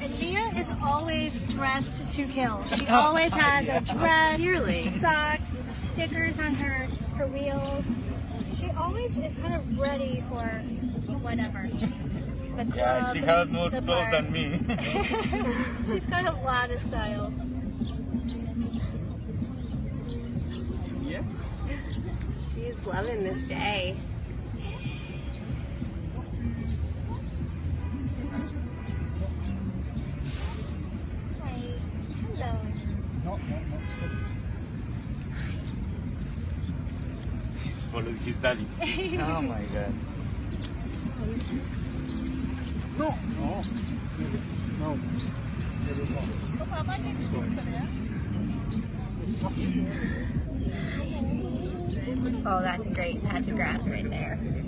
And Mia is always dressed to kill. She always has a dress, socks, stickers on her wheels. She always is kind of ready for whatever. The club, Yeah, she has more the clothes bar. than me. She's got a lot of style. Yeah. She's loving this day. Hi. Hello. She's following his daddy. Oh my god. No. Oh, that's a great patch of grass right there.